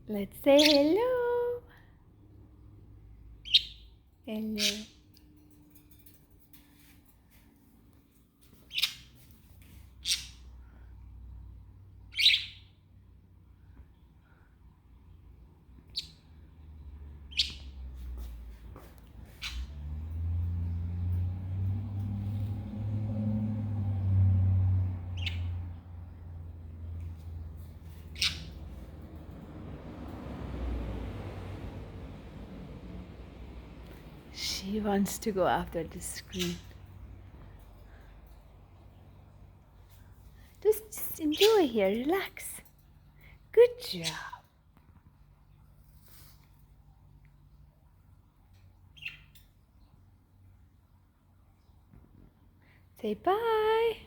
Let's say hello. Hello. She wants to go after the screen. Just enjoy here, relax. Good job. Say bye.